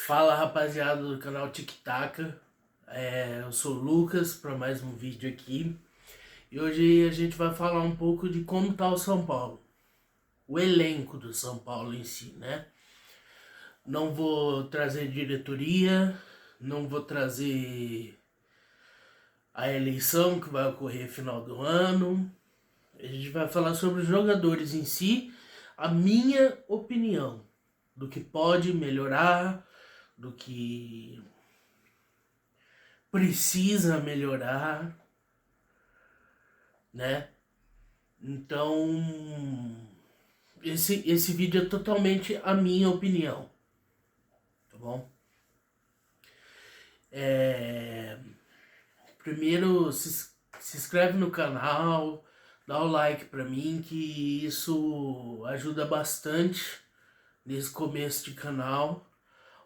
Fala rapaziada do canal Tic Tac, eu sou o Lucas para mais um vídeo aqui e hoje a gente vai falar um pouco de como tá o São Paulo, o elenco do São Paulo em si, né? Não vou trazer diretoria, não vou trazer a eleição que vai ocorrer no final do ano, a gente vai falar sobre os jogadores em si, a minha opinião do que pode melhorar, do que precisa melhorar, né? Então, esse vídeo é totalmente a minha opinião, tá bom? Primeiro, se inscreve no canal, dá o like pra mim, que isso ajuda bastante nesse começo de canal,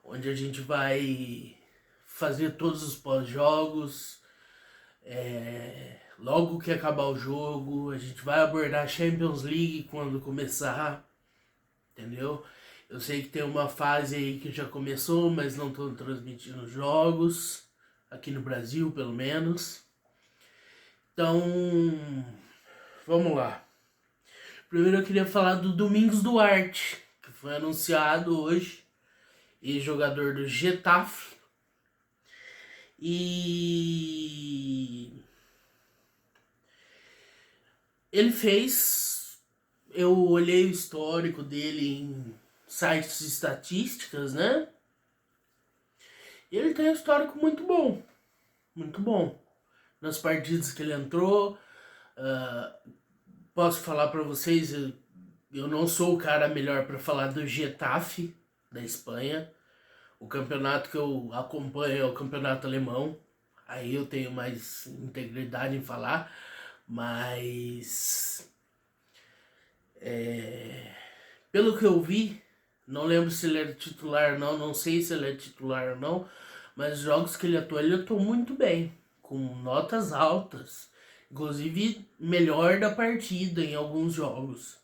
onde a gente vai fazer todos os pós-jogos. Logo que acabar o jogo, a gente vai abordar a Champions League quando começar, entendeu? Eu sei que tem uma fase aí que já começou, mas não estão transmitindo jogos, aqui no Brasil pelo menos. Então, vamos lá. Primeiro eu queria falar do Domingos Duarte, que foi anunciado hoje, ex-jogador do Getafe. E ele fez, eu olhei o histórico dele em sites de estatísticas, né? E ele tem um histórico muito bom, muito bom. Nas partidas que ele entrou, posso falar para vocês, eu não sou o cara melhor para falar do Getafe da Espanha. O campeonato que eu acompanho é o campeonato alemão. Aí eu tenho mais integridade em falar, mas pelo que eu vi, não lembro se ele era titular ou não, não sei se ele é titular ou não, mas os jogos que ele atuou muito bem, com notas altas, inclusive melhor da partida em alguns jogos.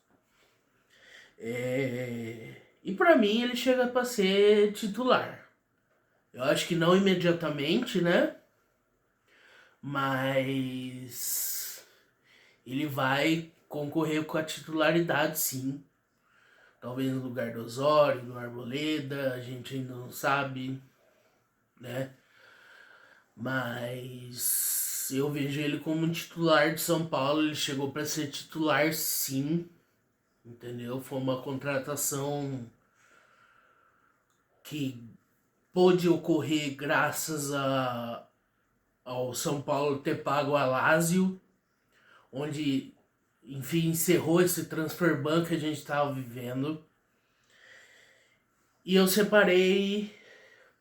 E pra mim ele chega para ser titular. Eu acho que não imediatamente, né? Mas ele vai concorrer com a titularidade, sim. Talvez no lugar do Osório, do Arboleda, a gente ainda não sabe, né? Mas eu vejo ele como um titular de São Paulo. Ele chegou para ser titular, sim, entendeu? Foi uma contratação que pôde ocorrer graças ao São Paulo ter pago a Lazio, onde, enfim, encerrou esse transfer ban que a gente estava vivendo. E eu separei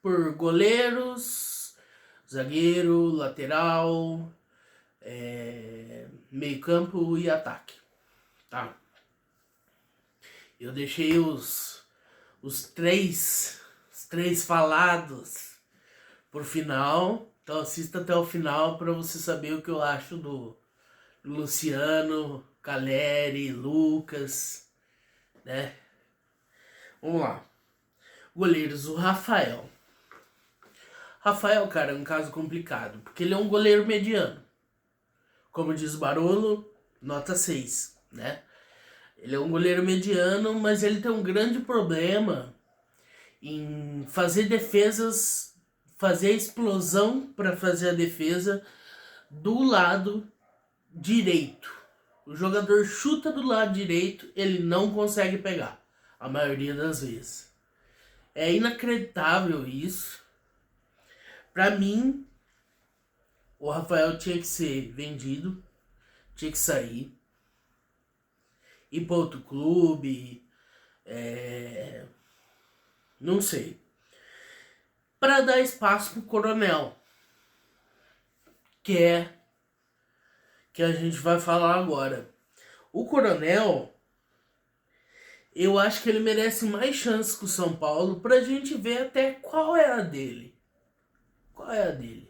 por goleiros, zagueiro, lateral, meio campo e ataque, tá? Eu deixei os três falados por final, então assista até o final para você saber o que eu acho do Luciano, Caleri, Lucas, né? Vamos lá. Goleiros, o Rafael. Rafael, cara, é um caso complicado, porque ele é um goleiro mediano. Como diz Barolo, nota 6, né? Ele é um goleiro mediano, mas ele tem um grande problema em fazer defesas, fazer a explosão para fazer a defesa do lado direito. O jogador chuta do lado direito, ele não consegue pegar, a maioria das vezes. É inacreditável isso. Pra mim, o Rafael tinha que ser vendido, tinha que sair, ir para outro clube, não sei, para dar espaço pro Coronel, que a gente vai falar agora. O Coronel, eu acho que ele merece mais chances com o São Paulo pra gente ver até qual é a dele. Qual é a dele?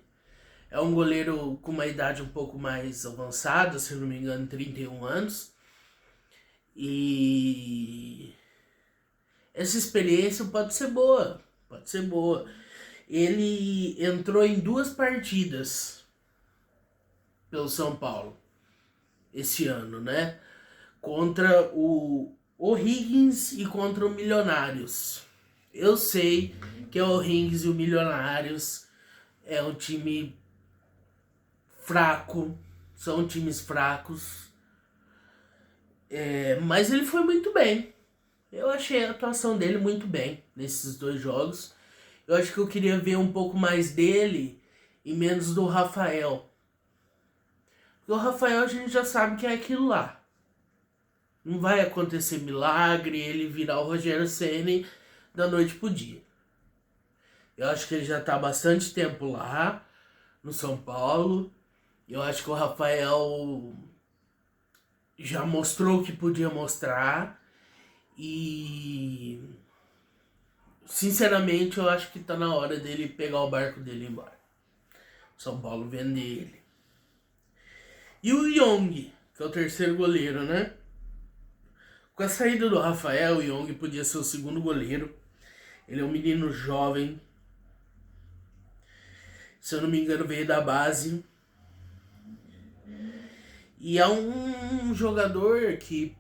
É um goleiro com uma idade um pouco mais avançada, se não me engano, 31 anos. E essa experiência pode ser boa Pode ser boa. Ele entrou em 2 partidas pelo São Paulo esse ano, né? Contra o O'Higgins e contra o Milionários. Eu sei que o O'Higgins e o Milionários é um time fraco, são times fracos, mas ele foi muito bem. Eu achei a atuação dele muito bem nesses 2 jogos. Eu acho que eu queria ver um pouco mais dele e menos do Rafael. Porque o Rafael a gente já sabe que é aquilo lá. Não vai acontecer milagre, ele virar o Rogério Ceni da noite pro dia. Eu acho que ele já tá há bastante tempo lá, no São Paulo. Eu acho que o Rafael já mostrou o que podia mostrar. E sinceramente eu acho que tá na hora dele pegar o barco dele e ir embora. São Paulo vender ele. E o Young, que é o terceiro goleiro, né? Com a saída do Rafael, o Young podia ser o segundo goleiro. Ele é um menino jovem. Se eu não me engano, veio da base. E é um jogador que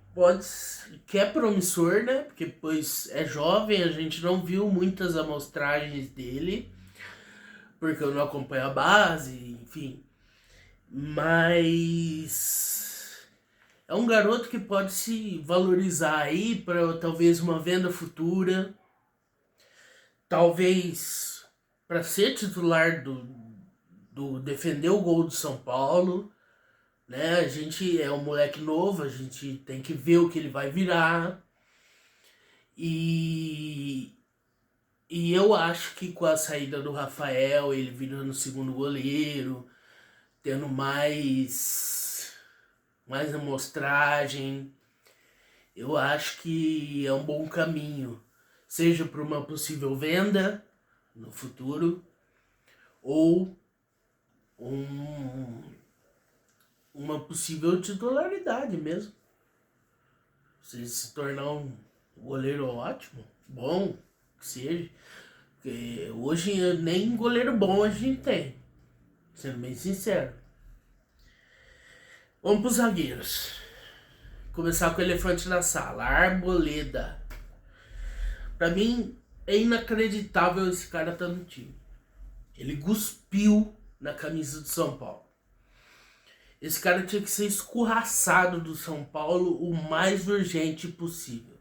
é promissor, né? Porque pois é jovem, a gente não viu muitas amostragens dele. Porque eu não acompanho a base, enfim. Mas é um garoto que pode se valorizar aí para talvez uma venda futura. Talvez para ser titular do defender o gol do São Paulo, né? A gente é um moleque novo, a gente tem que ver o que ele vai virar. E eu acho que com a saída do Rafael, ele virando o segundo goleiro, tendo mais amostragem, eu acho que é um bom caminho, seja para uma possível venda no futuro ou uma possível titularidade mesmo. Se ele se tornar um goleiro ótimo, bom, que seja. Porque hoje nem goleiro bom a gente tem, sendo bem sincero. Vamos para os zagueiros. Começar com o elefante na sala, Arboleda. Pra mim é inacreditável esse cara estar no time. Ele cuspiu na camisa do São Paulo. Esse cara tinha que ser escorraçado do São Paulo o mais urgente possível.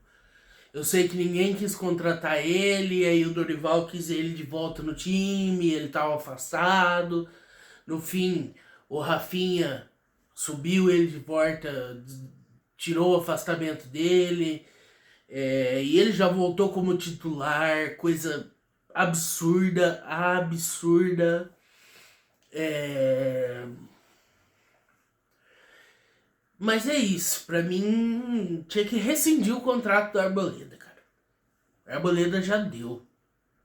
Eu sei que ninguém quis contratar ele, aí o Dorival quis ele de volta no time, ele estava afastado. No fim, o Rafinha subiu ele de volta, tirou o afastamento dele, e ele já voltou como titular, coisa absurda, absurda. Mas é isso, pra mim tinha que rescindir o contrato do Arboleda, cara. O Arboleda já deu,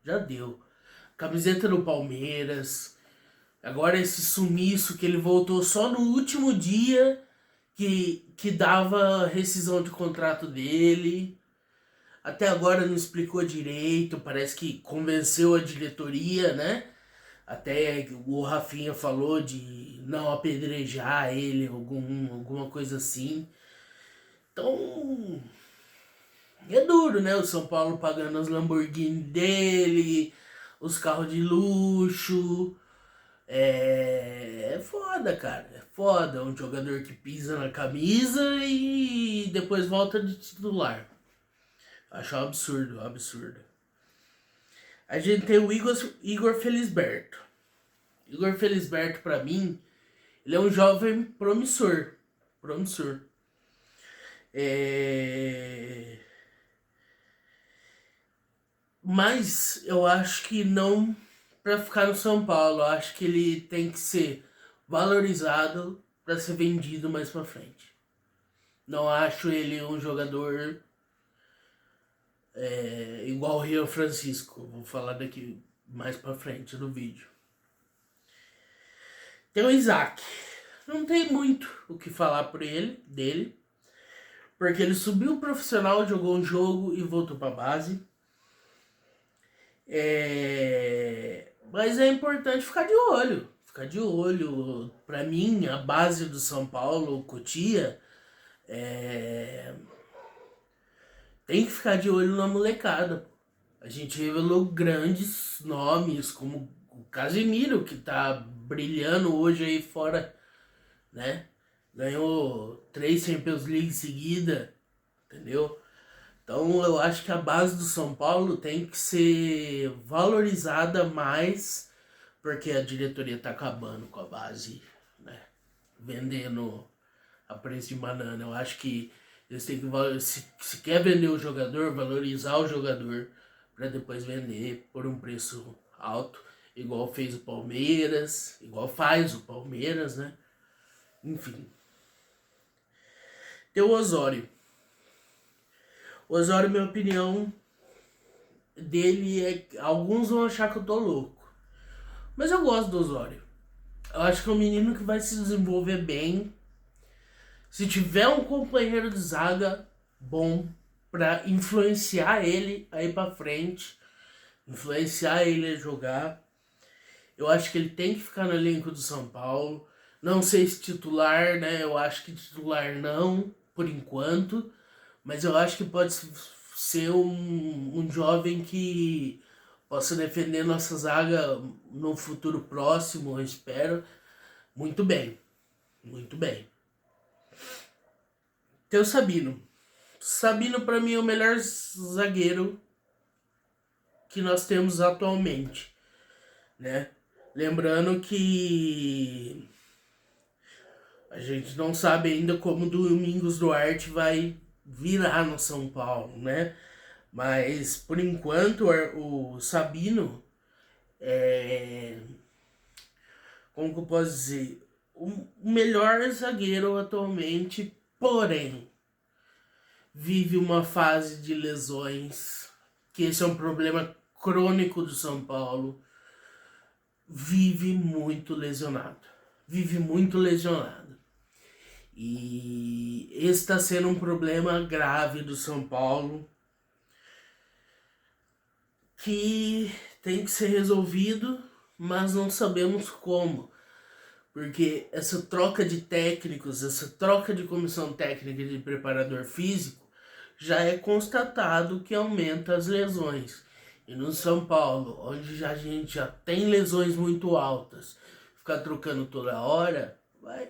já deu. Camiseta do Palmeiras, agora esse sumiço que ele voltou só no último dia que dava rescisão de contrato dele. Até agora não explicou direito, parece que convenceu a diretoria, né? Até o Rafinha falou de não apedrejar ele, alguma coisa assim. Então, é duro, né? O São Paulo pagando as Lamborghini dele, os carros de luxo. É foda, cara. É foda. Um jogador que pisa na camisa e depois volta de titular. Acho um absurdo, um absurdo. A gente tem o Igor Felisberto. Igor Felisberto, pra mim, ele é um jovem promissor. Promissor. Mas eu acho que não pra ficar no São Paulo. Eu acho que ele tem que ser valorizado pra ser vendido mais pra frente. Não acho ele um jogador igual o Rian Francisco. Vou falar daqui mais pra frente no vídeo. Tem o Isaac. Não tem muito o que falar por dele. Porque ele subiu o profissional, jogou um jogo e voltou pra base. Mas é importante ficar de olho. Ficar de olho. Pra mim, a base do São Paulo, o Cotia, tem que ficar de olho na molecada. A gente revelou grandes nomes, como o Casemiro, que tá brilhando hoje aí fora, né? Ganhou 3 Champions League seguida, entendeu? Então eu acho que a base do São Paulo tem que ser valorizada mais, porque a diretoria tá acabando com a base, né? Vendendo a preço de banana. Eu acho que eles têm que se quer vender o jogador, valorizar o jogador para depois vender por um preço alto, igual fez o Palmeiras, igual faz o Palmeiras, né? Enfim. Tem o Osório. O Osório, minha opinião dele é. Alguns vão achar que eu tô louco. Mas eu gosto do Osório. Eu acho que é um menino que vai se desenvolver bem. Se tiver um companheiro de zaga bom pra influenciar ele a ir pra frente, influenciar ele a jogar, eu acho que ele tem que ficar no elenco do São Paulo. Não sei se titular, né? Eu acho que titular não, por enquanto. Mas eu acho que pode ser um jovem que possa defender nossa zaga no futuro próximo, eu espero. Muito bem, muito bem. Tem o Sabino. Sabino pra mim é o melhor zagueiro que nós temos atualmente, né? Lembrando que a gente não sabe ainda como o Domingos Duarte vai virar no São Paulo, né? Mas por enquanto o Sabino é, como que eu posso dizer, o melhor zagueiro atualmente, porém vive uma fase de lesões, que esse é um problema crônico do São Paulo. Vive muito lesionado. Vive muito lesionado. E esse está sendo um problema grave do São Paulo, que tem que ser resolvido, mas não sabemos como. Porque essa troca de técnicos, essa troca de comissão técnica e de preparador físico, já é constatado que aumenta as lesões. E no São Paulo, onde a gente já tem lesões muito altas, ficar trocando toda hora,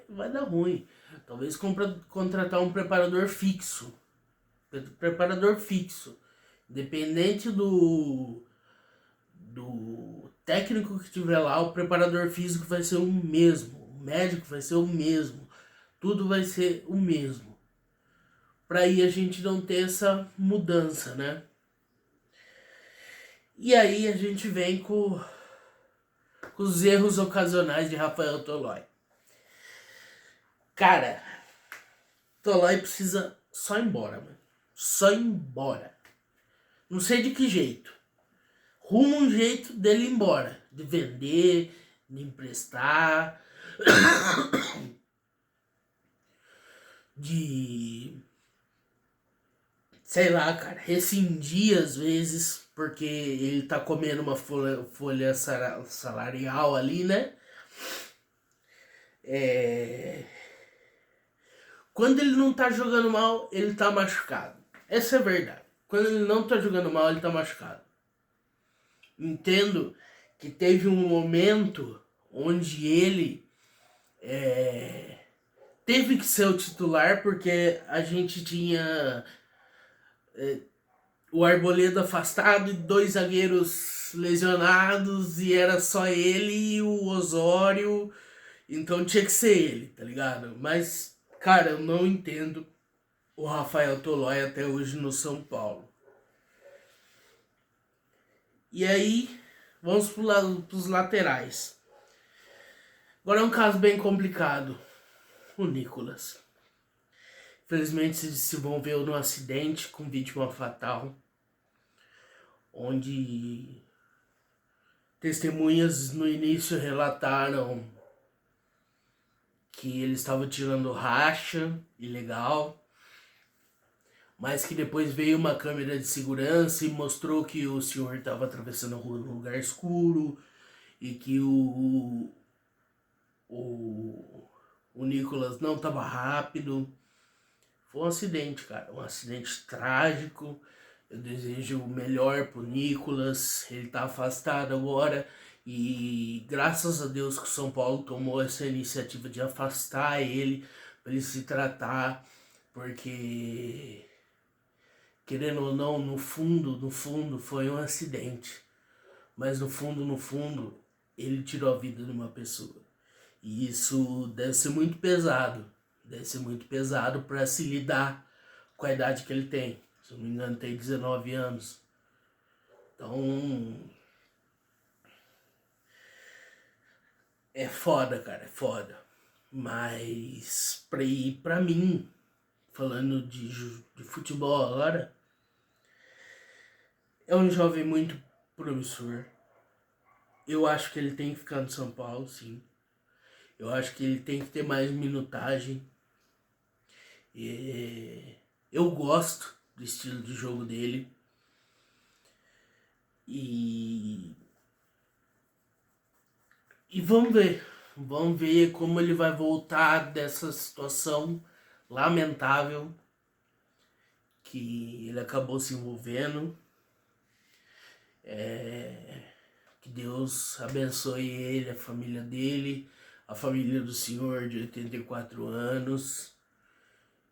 vai dar ruim. Talvez contratar um preparador fixo. Preparador fixo. Independente do técnico que tiver lá, o preparador físico vai ser o mesmo, o médico vai ser o mesmo, tudo vai ser o mesmo. Para aí a gente não ter essa mudança, né? E aí a gente vem com os erros ocasionais de Rafael Tolói. Cara, Tolói precisa só ir embora, mano. Só ir embora. Não sei de que jeito. Rumo um jeito dele ir embora. De vender, de emprestar, de, sei lá, cara, rescindir às vezes, porque ele tá comendo uma folha salarial ali, né? Quando ele não tá jogando mal, ele tá machucado. Essa é a verdade. Quando ele não tá jogando mal, ele tá machucado. Entendo que teve um momento onde ele teve que ser o titular, porque a gente tinha o Arboleda afastado e 2 zagueiros lesionados, e era só ele e o Osório, então tinha que ser ele, tá ligado? Mas, cara, eu não entendo o Rafael Tolói até hoje no São Paulo. E aí, vamos pros laterais. Agora é um caso bem complicado. O Nicolas. Infelizmente se envolveu num acidente com vítima fatal, onde testemunhas no início relataram que ele estava tirando racha ilegal, mas que depois veio uma câmera de segurança e mostrou que o senhor estava atravessando a rua num lugar escuro e que o, o Nicolas não estava rápido. Foi um acidente, cara, um acidente trágico. Eu desejo o melhor pro Nicolas, ele tá afastado agora e graças a Deus que o São Paulo tomou essa iniciativa de afastar ele para ele se tratar, porque querendo ou não, no fundo foi um acidente, mas no fundo, ele tirou a vida de uma pessoa. E isso deve ser muito pesado para se lidar com a idade que ele tem. Se eu não me engano, tem 19 anos. Então, é foda, cara, é foda. Mas, pra mim, falando de futebol agora, é um jovem muito promissor. Eu acho que ele tem que ficar no São Paulo, sim. Eu acho que ele tem que ter mais minutagem. Eu gosto do estilo de jogo dele. E vamos ver. Vamos ver como ele vai voltar dessa situação lamentável que ele acabou se envolvendo. Que Deus abençoe ele, a família dele, a família do senhor de 84 anos.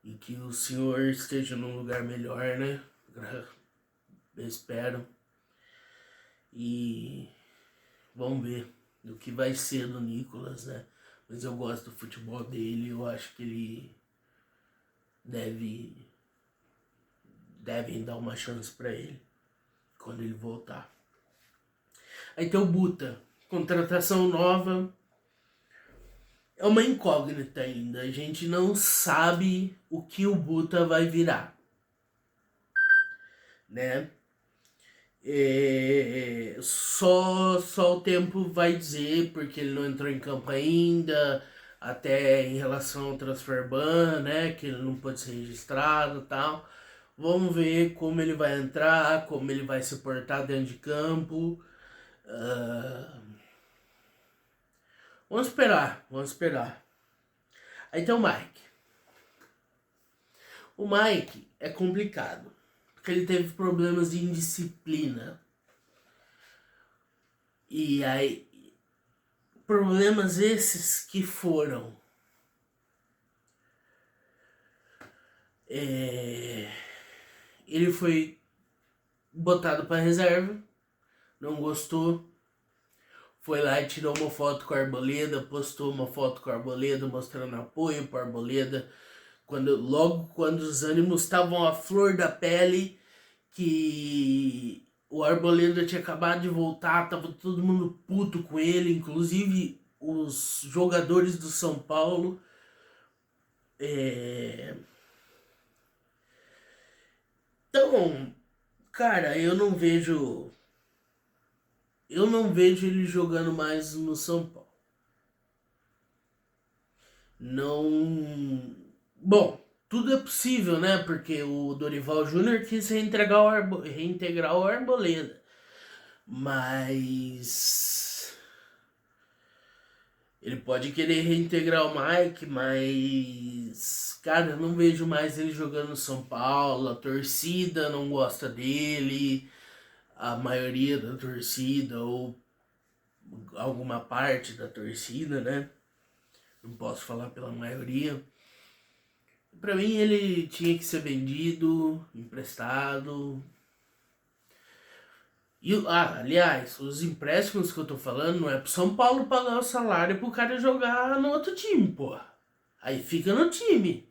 E que o senhor esteja num lugar melhor, né? Eu espero. E vamos ver do que vai ser do Nicolas, né? Mas eu gosto do futebol dele, eu acho que ele devem dar uma chance para ele quando ele voltar. Aí tem o Buta, contratação nova, é uma incógnita ainda, a gente não sabe o que o Buta vai virar, né? Só o tempo vai dizer, porque ele não entrou em campo ainda, até em relação ao transfer ban, né, que ele não pode ser registrado e tal. Vamos ver como ele vai entrar, como ele vai se portar dentro de campo. Uh, vamos esperar, vamos esperar. Aí tem o Mike. O Mike é complicado, porque ele teve problemas de indisciplina. E aí, problemas esses que foram ele foi botado para reserva, não gostou, foi lá e tirou uma foto com a Arboleda, postou uma foto com a Arboleda mostrando apoio para a Arboleda, logo quando os ânimos estavam à flor da pele, que o Arboleda tinha acabado de voltar, tava todo mundo puto com ele, inclusive os jogadores do São Paulo. Então, cara, eu não vejo ele jogando mais no São Paulo. Não. Bom, tudo é possível, né? Porque o Dorival Júnior quis reintegrar o Arboleda. Mas. Ele pode querer reintegrar o Mike, mas. Cara, eu não vejo mais ele jogando no São Paulo. A torcida não gosta dele. A maioria da torcida, ou alguma parte da torcida, né? Não posso falar pela maioria. Pra mim ele tinha que ser vendido, emprestado. Aliás, os empréstimos que eu tô falando não é pro São Paulo pagar o salário pro cara jogar no outro time, pô. Aí fica no time.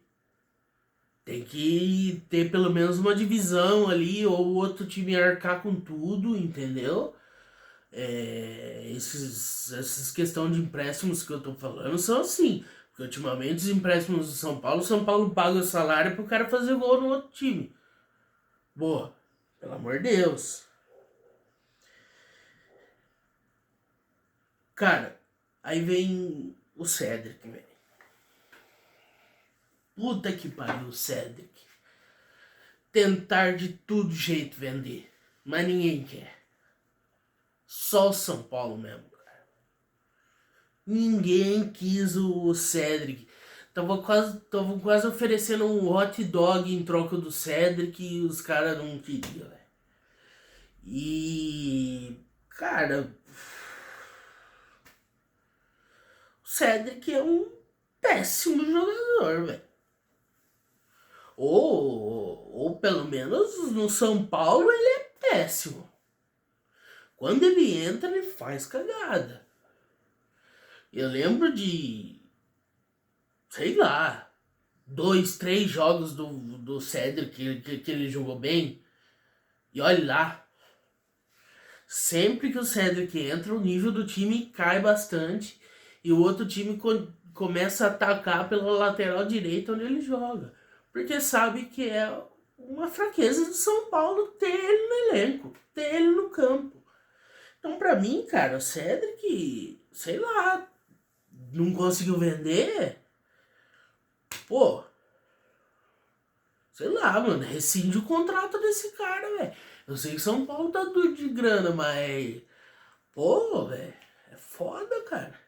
Tem que ter pelo menos uma divisão ali, ou o outro time arcar com tudo, entendeu? Essas questões de empréstimos que eu tô falando são assim. Porque ultimamente os empréstimos do São Paulo paga o salário pro cara fazer gol no outro time. Boa, pelo amor de Deus. Cara, aí vem o Cedric, velho. Puta que pariu, o Cedric. tentar de todo jeito vender. Mas ninguém quer. Só o São Paulo mesmo, cara. Ninguém quis o Cedric. Tava quase oferecendo um hot dog em troca do Cedric e os caras não queriam, velho. E. Cara. O Cedric é um péssimo jogador, velho. Ou pelo menos no São Paulo ele é péssimo. Quando ele entra, ele faz cagada. Eu lembro de, sei lá, 2, 3 jogos do Cedric que ele jogou bem. E olha lá, sempre que o Cedric entra, o nível do time cai bastante. E o outro time começa a atacar pela lateral direita onde ele joga. Porque sabe que é uma fraqueza do São Paulo ter ele no elenco, ter ele no campo. Então, pra mim, cara, o Cedric, sei lá, não conseguiu vender. Pô, sei lá, mano, rescinde o contrato desse cara, velho. Eu sei que São Paulo tá duro de grana, mas. Pô, velho, é foda, cara.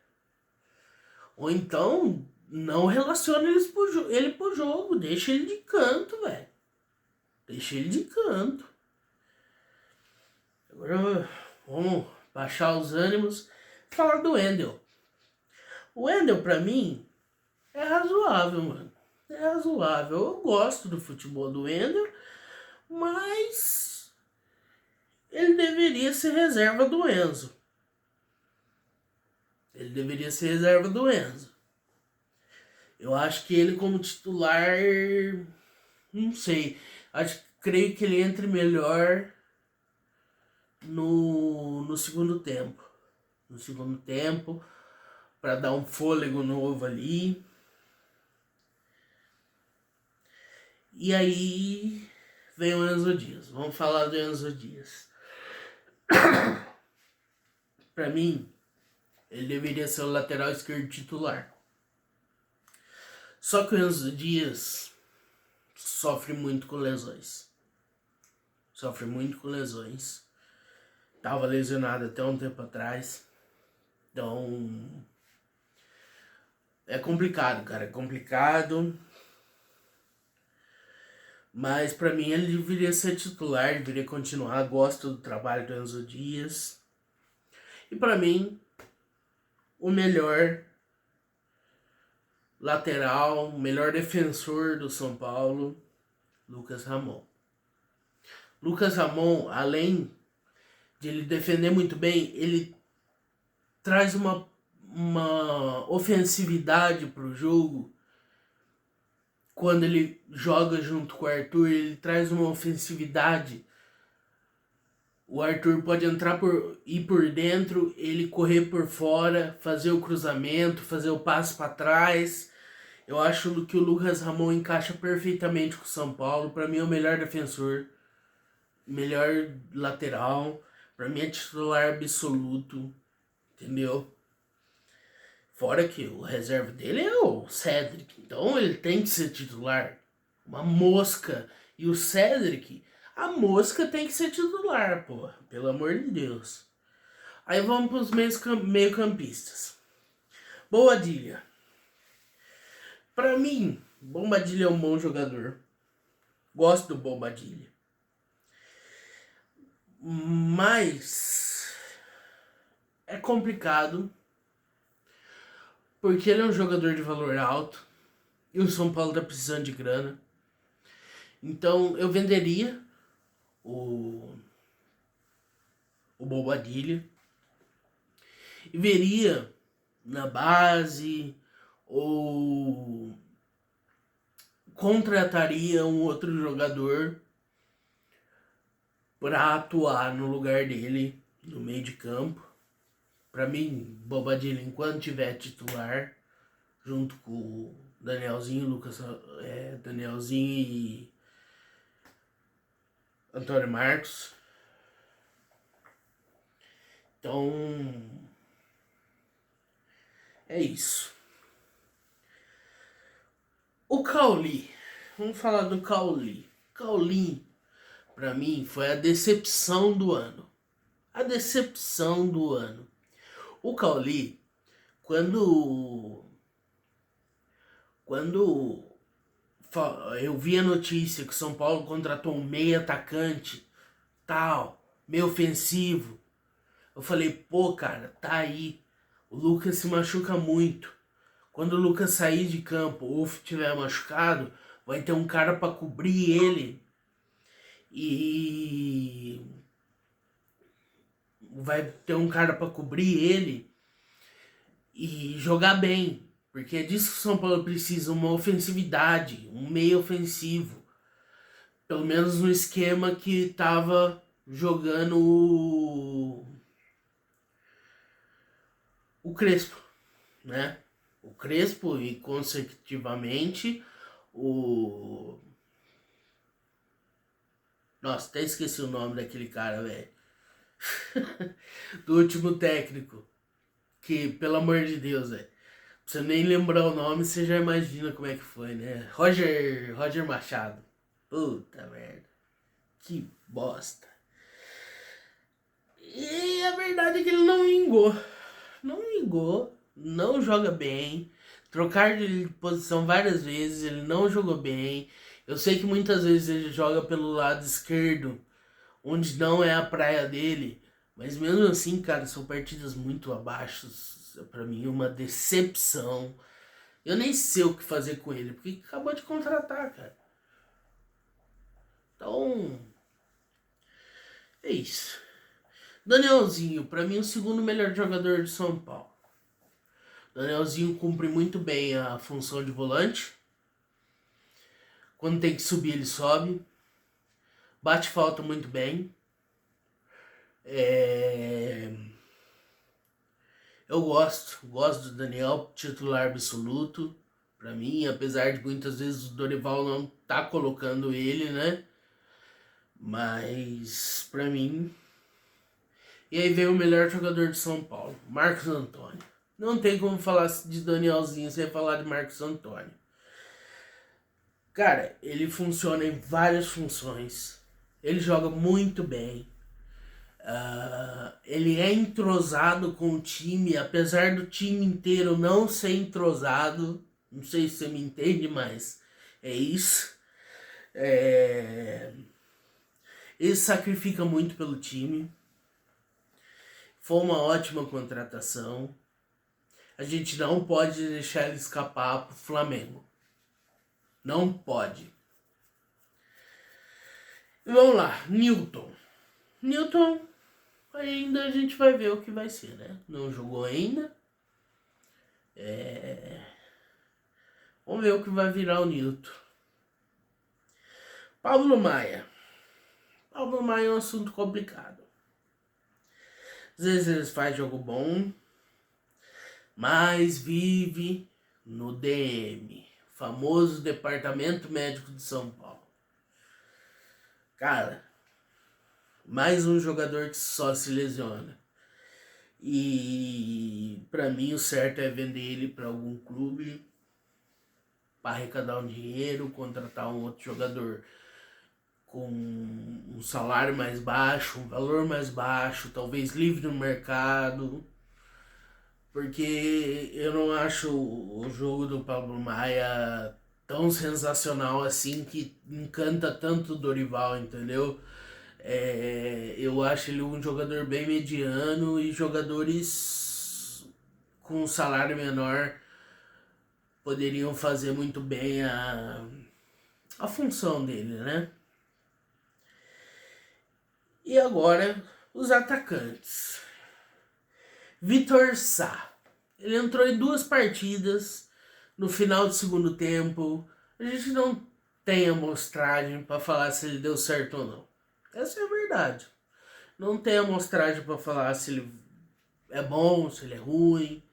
Ou então, não relaciona ele pro jogo, deixa ele de canto, velho. Deixa ele de canto. Agora, vamos baixar os ânimos. Falar do Wendel. O Wendel, pra mim, é razoável, mano. É razoável. Eu gosto do futebol do Wendel, mas ele deveria ser reserva do Enzo. Ele deveria ser reserva do Enzo. Eu acho que ele como titular, não sei. Creio que ele entre melhor no segundo tempo. No segundo tempo, para dar um fôlego novo ali. E aí vem o Enzo Dias. Vamos falar do Enzo Dias. Para mim, ele deveria ser o lateral esquerdo titular. Só que o Enzo Dias sofre muito com lesões. Sofre muito com lesões. Tava lesionado até um tempo atrás. Então. É complicado, cara. É complicado. Mas pra mim ele deveria ser titular, deveria continuar. Gosto do trabalho do Enzo Dias. E pra mim, o melhor lateral, o melhor defensor do São Paulo, Lucas Ramon. Lucas Ramon, além de ele defender muito bem, ele traz uma ofensividade pro jogo. Quando ele joga junto com o Arthur, ele traz uma ofensividade. O Arthur pode ir por dentro, ele correr por fora, fazer o cruzamento, fazer o passe para trás. Eu acho que o Lucas Ramon encaixa perfeitamente com o São Paulo. Para mim é o melhor defensor, melhor lateral. Para mim é titular absoluto, entendeu? Fora que o reserva dele é o Cedric, então ele tem que ser titular. Uma mosca. E o Cedric, a mosca tem que ser titular, pô. Pelo amor de Deus. Aí vamos pros meio-campistas. Bobadilha. Pra mim, Bobadilha é um bom jogador. Gosto do Bobadilha. Mas é complicado. Porque ele é um jogador de valor alto. E o São Paulo tá precisando de grana. Então eu venderia o Bobadilha. E veria na base ou contrataria um outro jogador para atuar no lugar dele no meio de campo. Para mim, Bobadilha, enquanto tiver titular, junto com o Danielzinho, Danielzinho e Antônio Marcos. Então, é isso. O Cauli. Vamos falar do Cauli. Cauli, pra mim, foi a decepção do ano. A decepção do ano. O Cauli, quando eu vi a notícia que o São Paulo contratou um meio atacante, tal, meio ofensivo, eu falei, pô, cara, tá aí. O Lucas se machuca muito. Quando o Lucas sair de campo ou estiver machucado, vai ter um cara para cobrir ele. E vai ter um cara para cobrir ele e jogar bem. Porque é disso que o São Paulo precisa, uma ofensividade, um meio ofensivo. Pelo menos no esquema que tava jogando o Crespo, né? O Crespo e consecutivamente o... Nossa, até esqueci o nome daquele cara, velho. Do último técnico. Que, pelo amor de Deus, velho. Pra você nem lembrar o nome, você já imagina como é que foi, né? Roger Machado. Puta merda. Que bosta. E a verdade é que ele não vingou. Não vingou. Não joga bem. Trocar de posição várias vezes, ele não jogou bem. Eu sei que muitas vezes ele joga pelo lado esquerdo, onde não é a praia dele. Mas mesmo assim, cara, são partidas muito abaixo. Pra mim, uma decepção. Eu nem sei o que fazer com ele, porque acabou de contratar, cara. Então, é isso. Danielzinho, pra mim, o segundo melhor jogador de São Paulo. Danielzinho cumpre muito bem a função de volante. Quando tem que subir, ele sobe. Bate falta muito bem. Eu gosto do Daniel, titular absoluto. Pra mim, apesar de muitas vezes o Dorival não tá colocando ele, né? Mas, pra mim... E aí vem o melhor jogador de São Paulo, Marcos Antônio. Não tem como falar de Danielzinho sem falar de Marcos Antônio. Cara, ele funciona em várias funções. Ele joga muito bem. Ele é entrosado com o time, apesar do time inteiro não ser entrosado. Não sei se você me entende, mas é isso. Ele sacrifica muito pelo time. Foi uma ótima contratação. A gente não pode deixar ele escapar pro Flamengo. Não pode. E vamos lá, Newton. Newton, ainda a gente vai ver o que vai ser, né? Não jogou ainda. Vamos ver o que vai virar o Newton. Pablo Maia. Pablo Maia é um assunto complicado. Às vezes eles fazem jogo bom, mas vive no DM, famoso Departamento Médico de São Paulo. Cara, mais um jogador que só se lesiona. E pra mim o certo é vender ele para algum clube para arrecadar um dinheiro, contratar um outro jogador com um salário mais baixo, um valor mais baixo, talvez livre no mercado. Porque eu não acho o jogo do Pablo Maia tão sensacional assim que encanta tanto o Dorival, entendeu? Eu acho ele um jogador bem mediano e jogadores com um salário menor poderiam fazer muito bem a função dele, né? E agora, os atacantes. Vitor Sá. Ele entrou em 2 partidas no final do segundo tempo. A gente não tem amostragem para falar se ele deu certo ou não. Essa é a verdade. Não tem amostragem para falar se ele é bom, se ele é ruim.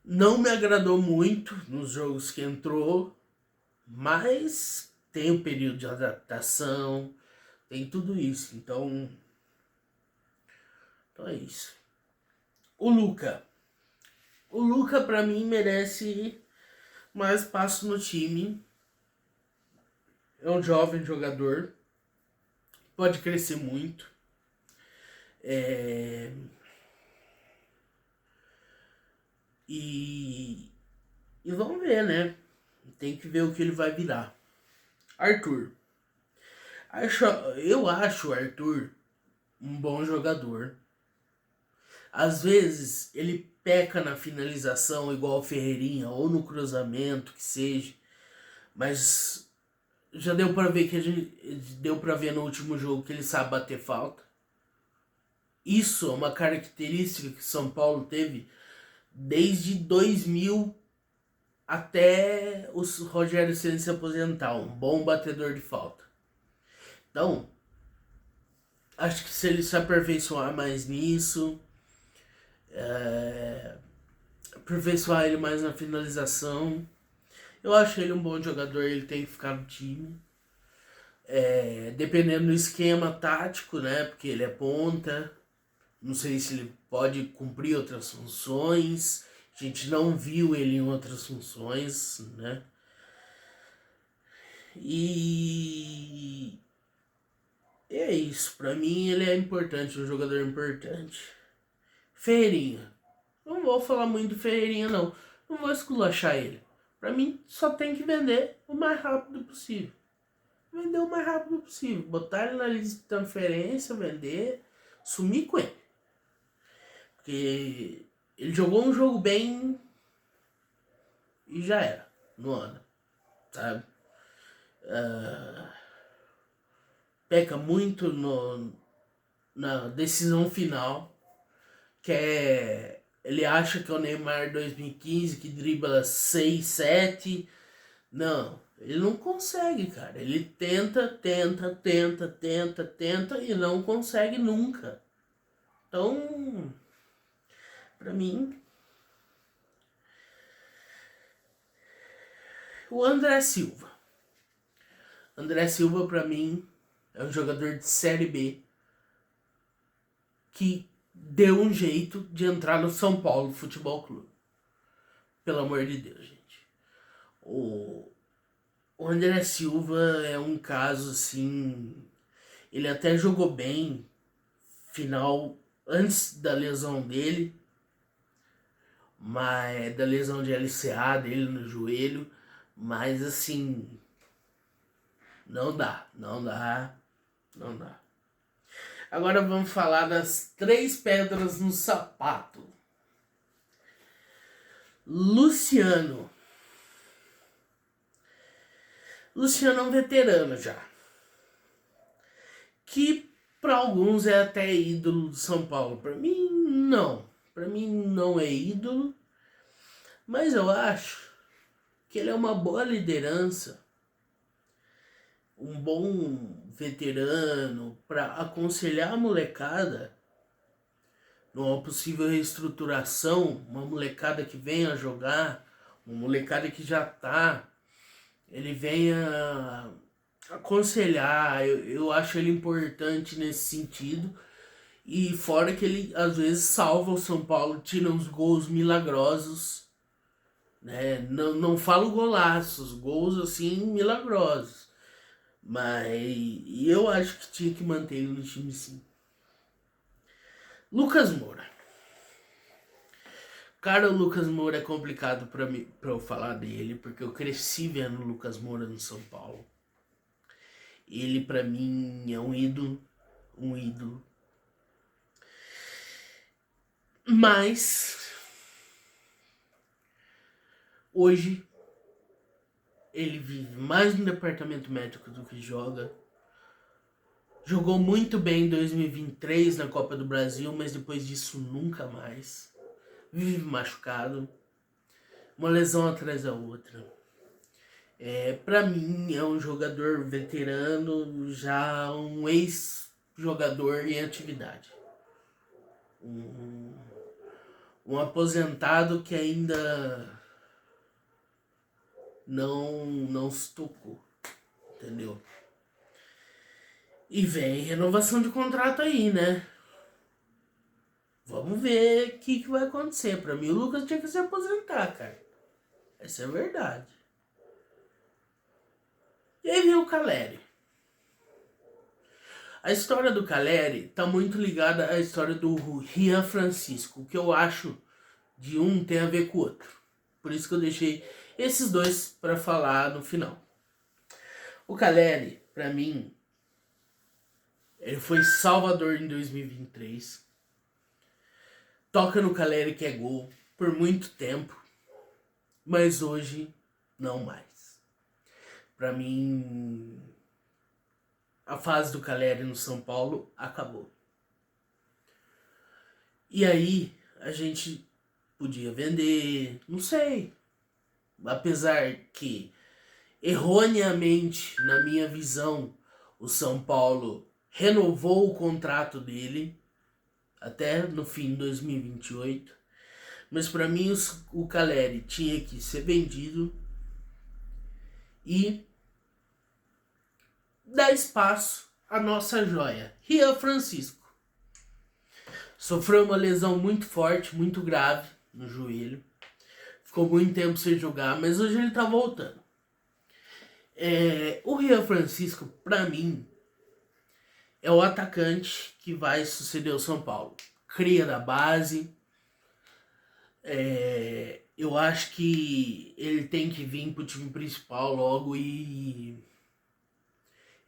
Não me agradou muito nos jogos que entrou, mas tem um período de adaptação, tem tudo isso. Então é isso. O Luca. O Luca, pra mim, merece mais espaço no time. É um jovem jogador, pode crescer muito. E vamos ver, né? Tem que ver o que ele vai virar. Arthur. Eu acho o Arthur um bom jogador. Às vezes ele peca na finalização, igual o Ferreirinha, ou no cruzamento, que seja. Mas já deu pra ver deu para ver no último jogo que ele sabe bater falta. Isso é uma característica que São Paulo teve desde 2000 até o Rogério Ceni se aposentar, um bom batedor de falta. Então, acho que se ele se aperfeiçoar mais nisso, aperfeiçoar ele mais na finalização, eu acho ele um bom jogador, ele tem que ficar no time. Dependendo do esquema tático, né? Porque ele é ponta. Não sei se ele pode cumprir outras funções. A gente não viu ele em outras funções, né? E é isso. Pra mim ele é importante, um jogador importante. Ferreirinha. Não vou falar muito do Ferreirinha, não. Não vou esculachar ele. Pra mim só tem que vender o mais rápido possível. Vender o mais rápido possível. Botar ele na lista de transferência, vender, sumir com ele. Porque ele jogou um jogo bem e já era. No ano. Sabe? Peca muito na decisão final. Ele acha que é o Neymar 2015 que dribla 6, 7. Não, ele não consegue, cara. Ele tenta e não consegue nunca. Então, pra mim, o André Silva. André Silva, pra mim, é um jogador de Série B que deu um jeito de entrar no São Paulo Futebol Clube. Pelo amor de Deus, gente. O André Silva é um caso assim. Ele até jogou bem final antes da lesão dele, mas da lesão de LCA dele no joelho, mas assim, não dá. Agora vamos falar das 3 pedras no sapato. Luciano é um veterano já, que para alguns é até ídolo do São Paulo. Para mim não é ídolo, mas eu acho que ele é uma boa liderança, um bom veterano para aconselhar a molecada numa possível reestruturação, uma molecada que venha a jogar, uma molecada que já tá, ele venha aconselhar. Eu acho ele importante nesse sentido. E fora que ele às vezes salva o São Paulo, tira uns gols milagrosos, né? Não falo golaços, gols assim milagrosos. Mas eu acho que tinha que manter ele no time, sim. Lucas Moura. Cara, o Lucas Moura é complicado pra eu falar dele, porque eu cresci vendo o Lucas Moura no São Paulo. Ele pra mim é um ídolo. Mas hoje ele vive mais no departamento médico do que joga. Jogou muito bem em 2023 na Copa do Brasil, mas depois disso nunca mais. Vive machucado. Uma lesão atrás da outra. Pra mim é um jogador veterano, já um ex-jogador em atividade. Um aposentado que ainda não se tocou, entendeu? E vem renovação de contrato aí, né? Vamos ver o que vai acontecer. Pra mim o Lucas tinha que se aposentar, cara. Essa é a verdade. E aí vem o Caleri. A história do Caleri tá muito ligada à história do Rian Francisco. O que eu acho de um tem a ver com o outro. Por isso que eu deixei esses dois para falar no final. O Caleri, para mim, ele foi Salvador em 2023. Toca no Caleri que é gol por muito tempo, mas hoje não mais. Para mim, a fase do Caleri no São Paulo acabou. E aí a gente podia vender, não sei. Apesar que, erroneamente, na minha visão, o São Paulo renovou o contrato dele até no fim de 2028. Mas para mim o Caleri tinha que ser vendido e dar espaço à nossa joia, Rian Francisco. Sofreu uma lesão muito forte, muito grave no joelho. Ficou muito tempo sem jogar, mas hoje ele tá voltando. O Rian Francisco, pra mim, é o atacante que vai suceder o São Paulo. Cria da base. Eu acho que ele tem que vir pro time principal logo e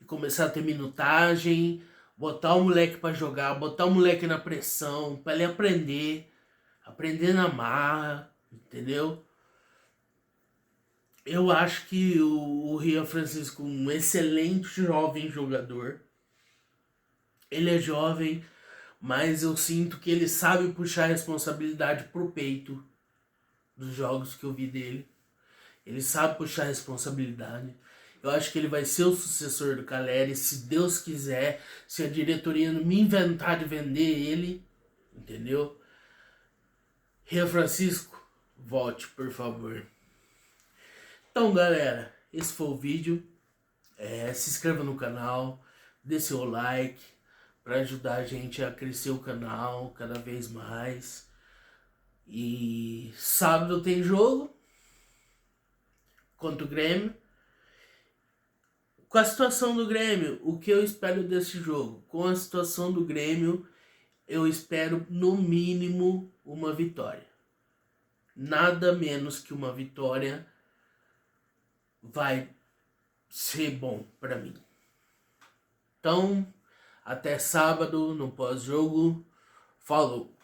começar a ter minutagem, botar o moleque pra jogar, botar o moleque na pressão, pra ele aprender na marra, entendeu? Eu acho que o Rian Francisco é um excelente jovem jogador. Ele é jovem, mas eu sinto que ele sabe puxar a responsabilidade pro peito dos jogos que eu vi dele. Ele sabe puxar a responsabilidade. Eu acho que ele vai ser o sucessor do Caleri, se Deus quiser, se a diretoria não me inventar de vender ele, entendeu? Rian Francisco, volte, por favor. Então, galera, esse foi o vídeo. Se inscreva no canal, dê seu like para ajudar a gente a crescer o canal cada vez mais. E sábado tem jogo contra o Grêmio. Com a situação do Grêmio, o que eu espero desse jogo? Com a situação do Grêmio, eu espero no mínimo uma vitória. Nada menos que uma vitória vai ser bom para mim. Então, até sábado no pós-jogo. Falou!